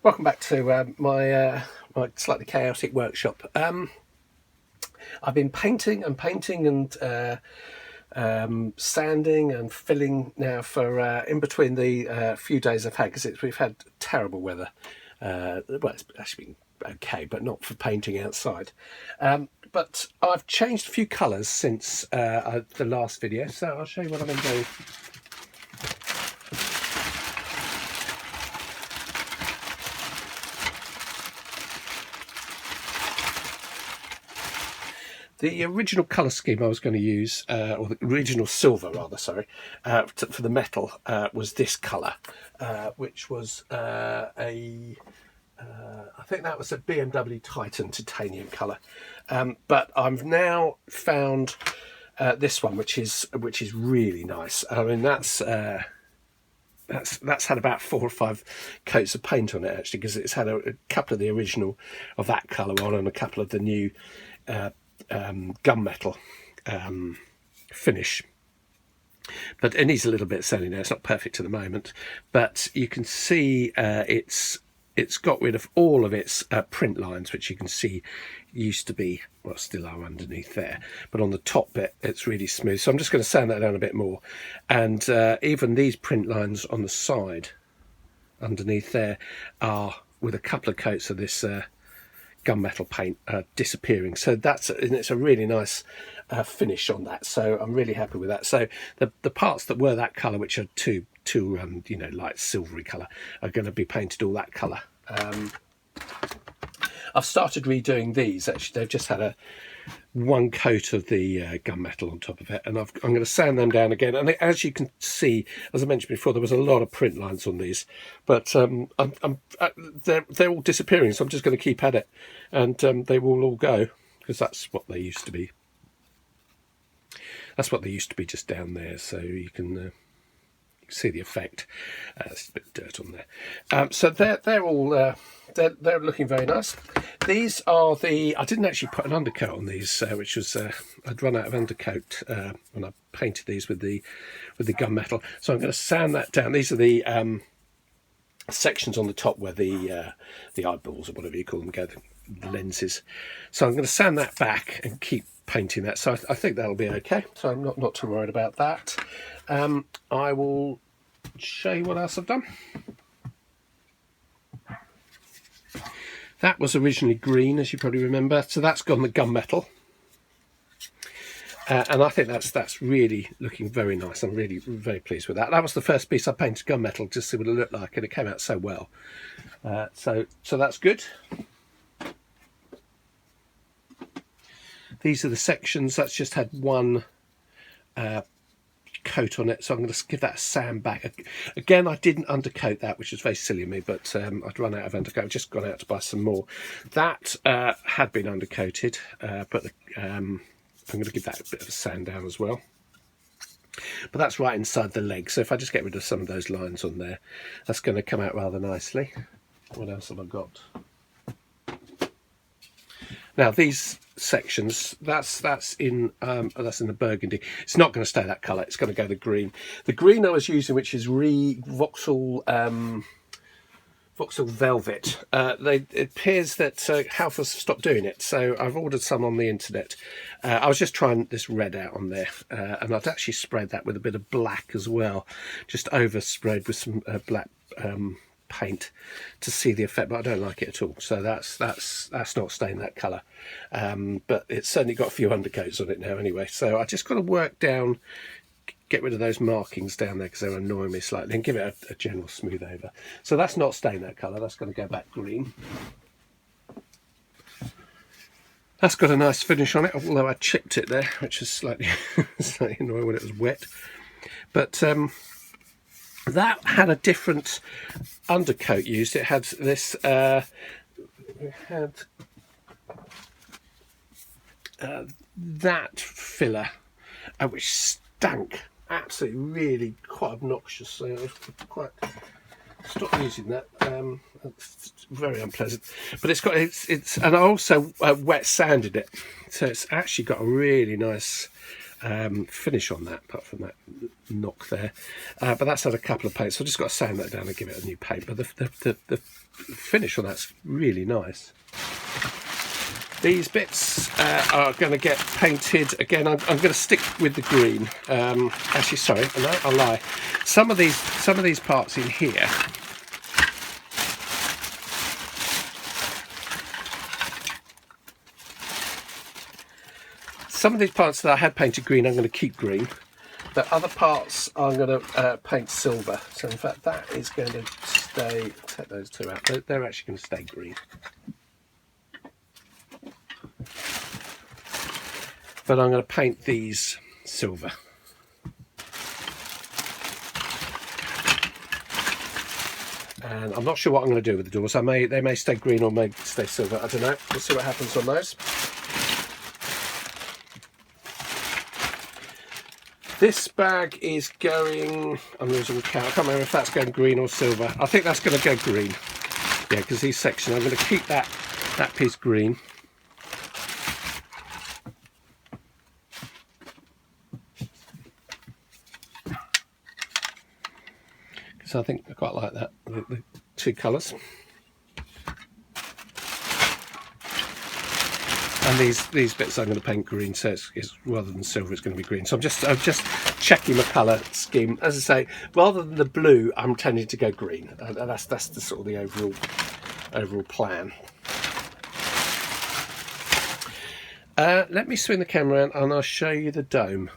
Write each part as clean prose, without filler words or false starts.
Welcome back to my slightly chaotic workshop. I've been painting and sanding and filling now for in between the few days I've had, because we've had terrible weather. Well, it's actually been okay, but not for painting outside. But I've changed a few colours since the last video, so I'll show you what I've been doing. The original colour scheme I was going to use, or the original silver rather, sorry, for the metal was this colour, which was I think that was a BMW Titan titanium colour. But I've now found this one, which is really nice. I mean, that's had about 4 or 5 coats of paint on it, actually, because it's had a couple of the original of that colour on and a couple of the new gunmetal finish. But it needs a little bit of sanding now. It's not perfect at the moment, but you can see it's got rid of all of its print lines, which you can see used to be, well, still are underneath there, but on the top bit it's really smooth. So I'm just going to sand that down a bit more, and even these print lines on the side underneath there are, with a couple of coats of this gunmetal paint, disappearing. So it's a really nice finish on that, so I'm really happy with that. So the parts that were that colour, which are two light silvery colour, are going to be painted all that colour. I've started redoing these. Actually, they've just had one coat of the gunmetal on top of it, and I'm going to sand them down again. And as you can see, as I mentioned before, there was a lot of print lines on these, but they're all disappearing, so I'm just going to keep at it, and they will all go, because that's what they used to be. That's what they used to be, just down there, so you can see the effect. There's a bit of dirt on there. So they're all they're looking very nice. These are I didn't actually put an undercoat on these, which was I'd run out of undercoat when I painted these with the gunmetal. So I'm going to sand that down. These are the sections on the top where the eyeballs, or whatever you call them, go, the lenses. So I'm going to sand that back and keep painting that. So I think that'll be okay. So I'm not too worried about that. I will show you what else I've done. That was originally green, as you probably remember, so that's gone the gunmetal, and I think that's really looking very nice. I'm really very pleased with that. That was the first piece I painted gunmetal, just to see what it looked like, and it came out so well. So that's good. These are the sections. That's just had one coat on it, so I'm going to give that a sand back. Again, I didn't undercoat that, which was very silly of me, but I'd run out of undercoat. I've just gone out to buy some more. That had been undercoated, but I'm going to give that a bit of a sand down as well. But that's right inside the leg, so if I just get rid of some of those lines on there, that's going to come out rather nicely. What else have I got? Now these sections, that's in the burgundy. It's not going to stay that colour. It's going to go the green. The green I was using, which is Vauxhall Velvet. It appears that Half has stopped doing it, so I've ordered some on the internet. I was just trying this red out on there, and I'd actually sprayed that with a bit of black as well, just oversprayed with some black paint to see the effect, but I don't like it at all. So that's not staying that colour, but it's certainly got a few undercoats on it now anyway. So I just got to work down, get rid of those markings down there because they're annoying me slightly, and give it a general smooth over. So that's not staying that colour. That's going to go back green. That's got a nice finish on it, although I chipped it there, which is slightly annoying when it was wet. But that had a different undercoat used. It had this that filler, which stank absolutely, really quite obnoxious. So I quite stopped using that. It's very unpleasant. But it's and I also wet sanded it, so it's actually got a really nice finish on that, apart from that knock there. But that's had a couple of paints, so I've just got to sand that down and give it a new paint. But the finish on that's really nice. These bits are going to get painted again. I'm going to stick with the green. Actually, sorry, no, I'll lie. Some of these parts in here. Some of these parts that I had painted green, I'm going to keep green. The other parts I'm going to paint silver. So in fact, that is going to stay. Take those two out. They're actually going to stay green. But I'm going to paint these silver. And I'm not sure what I'm going to do with the doors. They may stay green or may stay silver. I don't know. We'll see what happens on those. This bag is going, I'm losing count, I can't remember if that's going green or silver. I think that's going to go green. Yeah, because these sections, I'm going to keep that piece green. Because I think I quite like that, the two colours. And these bits I'm going to paint green, so it's rather than silver, it's going to be green. So I'm just checking my colour scheme. As I say, rather than the blue, I'm tending to go green. And that's the sort of the overall plan. Let me swing the camera around and I'll show you the dome.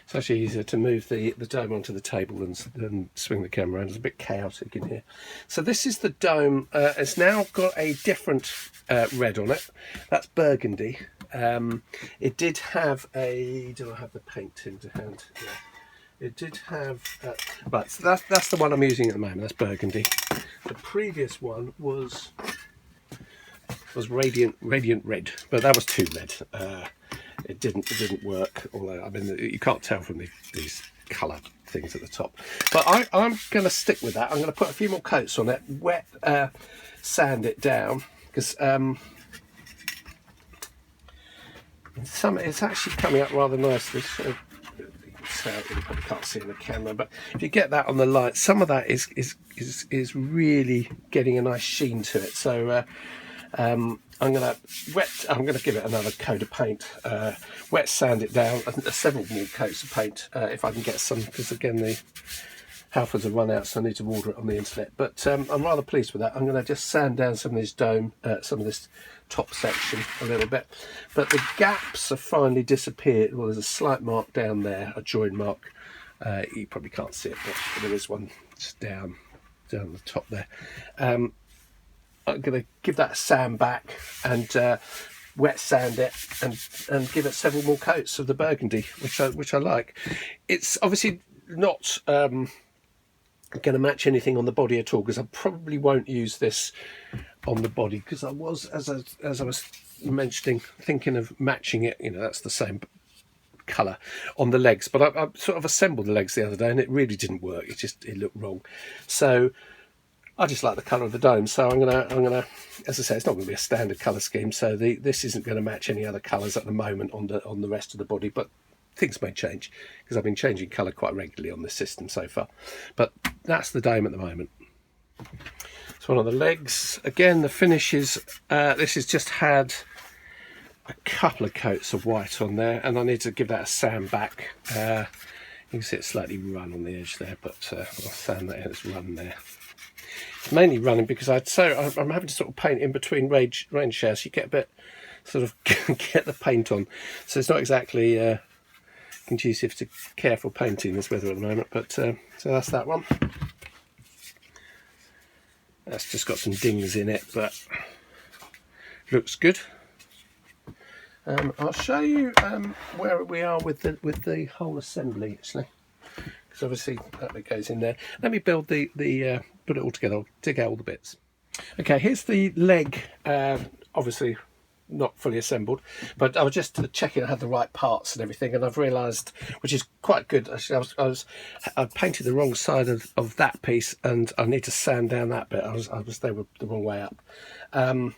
It's actually easier to move the dome onto the table than swing the camera around. It's a bit chaotic in here. So this is the dome. It's now got a different red on it. That's burgundy. It did have a... Do I have the paint tin to hand? Yeah. It did have... right, so that's the one I'm using at the moment. That's burgundy. The previous one was radiant red, but that was too red. It didn't work, although I mean you can't tell from these colour things at the top. But I'm going to stick with that. I'm going to put a few more coats on it, wet sand it down, because it's actually coming up rather nicely. So you probably can't see in the camera, but if you get that on the light, some of that is really getting a nice sheen to it. So I'm going to give it another coat of paint, wet sand it down, and several more coats of paint if I can get some, because again the Halfords have run out, so I need to order it on the internet. But I'm rather pleased with that. I'm going to just sand down some of this dome, some of this top section a little bit. But the gaps have finally disappeared. Well, there's a slight mark down there, a join mark. You probably can't see it, but there is one just down the top there. I'm going to give that a sand back and wet sand it and give it several more coats of the burgundy, which I like. It's obviously not going to match anything on the body at all, because I probably won't use this on the body, because I was, as I was mentioning, thinking of matching it. You know, that's the same colour on the legs, but I sort of assembled the legs the other day and it really didn't work. It looked wrong. So I just like the colour of the dome, so I'm gonna, as I say, it's not going to be a standard colour scheme, so this isn't going to match any other colours at the moment on the rest of the body, but things may change, because I've been changing colour quite regularly on this system so far. But that's the dome at the moment. So one of the legs, again, the finish is, this has just had a couple of coats of white on there, and I need to give that a sand back. You can see it's slightly run on the edge there, but I'll sand that in, it's run there. It's mainly running because I'm having to sort of paint in between rain showers. You get a bit sort of get the paint on, so it's not exactly conducive to careful painting this weather at the moment. But so that's that one. That's just got some dings in it, but looks good. I'll show you where we are with the whole assembly actually, because obviously that bit goes in there. Let me build the put it all together. I'll dig out all the bits. Okay, here's the leg. Obviously not fully assembled, but I was just checking I had the right parts and everything, and I've realised, which is quite good actually, I painted the wrong side of that piece, and I need to sand down that bit. They were the wrong way up, and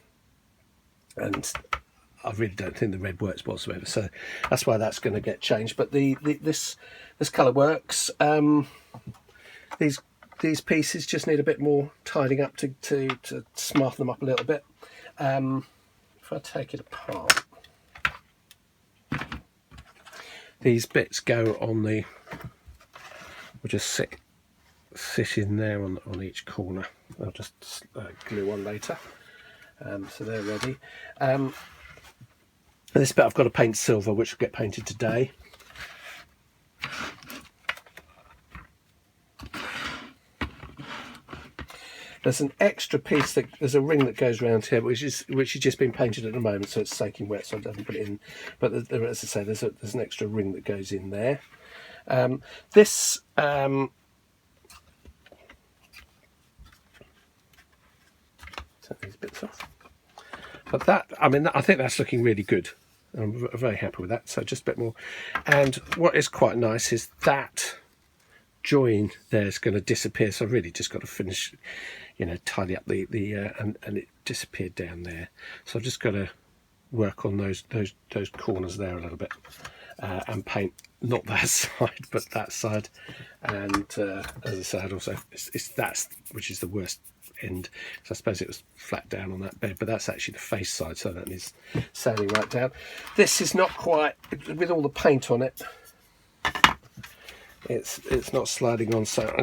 I really don't think the red works whatsoever, so that's why that's going to get changed. But this colour works. These pieces just need a bit more tidying up to smarten them up a little bit. If I take it apart, these bits go on the, we'll just sit in there on each corner. I'll just glue on later. So they're ready. This bit I've got to paint silver, which will get painted today. There's an extra piece there's a ring that goes around here, which is just been painted at the moment, so it's soaking wet, so I haven't put it in. But as I say, there's an extra ring that goes in there. This take these bits off. But that, I mean, I think that's looking really good. I'm very happy with that. So just a bit more. And what is quite nice is that join there is going to disappear. So I've really just got to finish, tidy up and it disappeared down there. So I've just got to work on those corners there a little bit and paint not that side but that side. And as I said, also it's that which is the worst end. So I suppose it was flat down on that bed, but that's actually the face side, so that needs sanding right down. This is not quite, with all the paint on it, it's not sliding on, so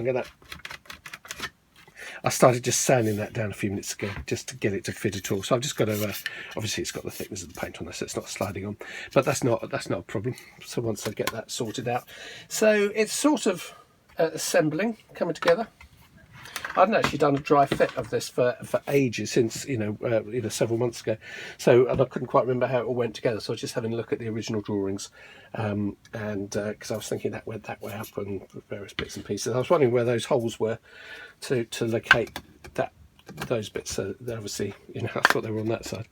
I started just sanding that down a few minutes ago just to get it to fit at all. So I've just got to obviously it's got the thickness of the paint on there, so it's not sliding on, but that's not a problem. So once I get that sorted out, so it's sort of assembling, coming together. I hadn't actually done a dry fit of this for ages, since several months ago. So, and I couldn't quite remember how it all went together. So I was just having a look at the original drawings, and because I was thinking that went that way up and various bits and pieces. I was wondering where those holes were to locate those bits. So obviously, I thought they were on that side.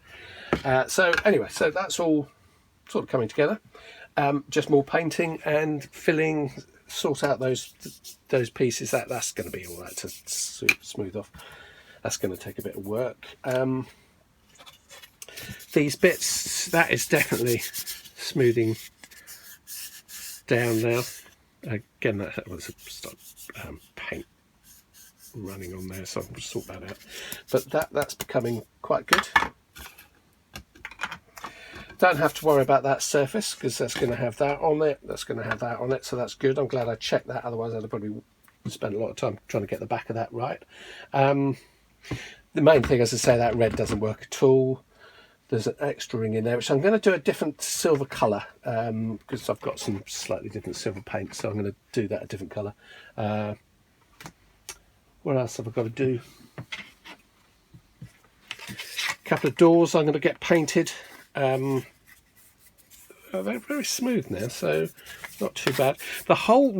So anyway, so that's all sort of coming together. Just more painting and filling. Sort out those pieces. That's going to be all right to smooth off. That's going to take a bit of work. These bits, that is definitely smoothing down now. Again, that was paint running on there, so I'll sort that out. But that's becoming quite good. Don't have to worry about that surface, because that's going to have that on it, that's going to have that on it, so that's good. I'm glad I checked that, otherwise I'd have probably spent a lot of time trying to get the back of that right. The main thing, as I say, that red doesn't work at all. There's an extra ring in there, which I'm going to do a different silver colour, because I've got some slightly different silver paint, so I'm going to do that a different colour. What else have I got to do? A couple of doors I'm going to get painted. They're very smooth now, so not too bad. The whole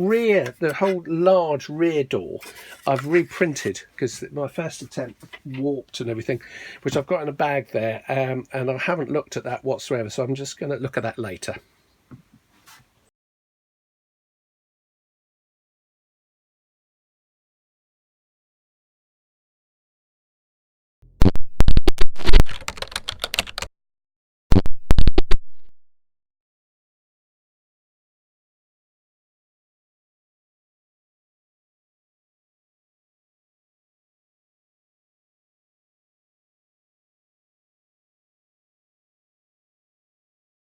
large rear door I've reprinted, because my first attempt warped and everything, which I've got in a bag there, and I haven't looked at that whatsoever, so I'm just going to look at that later.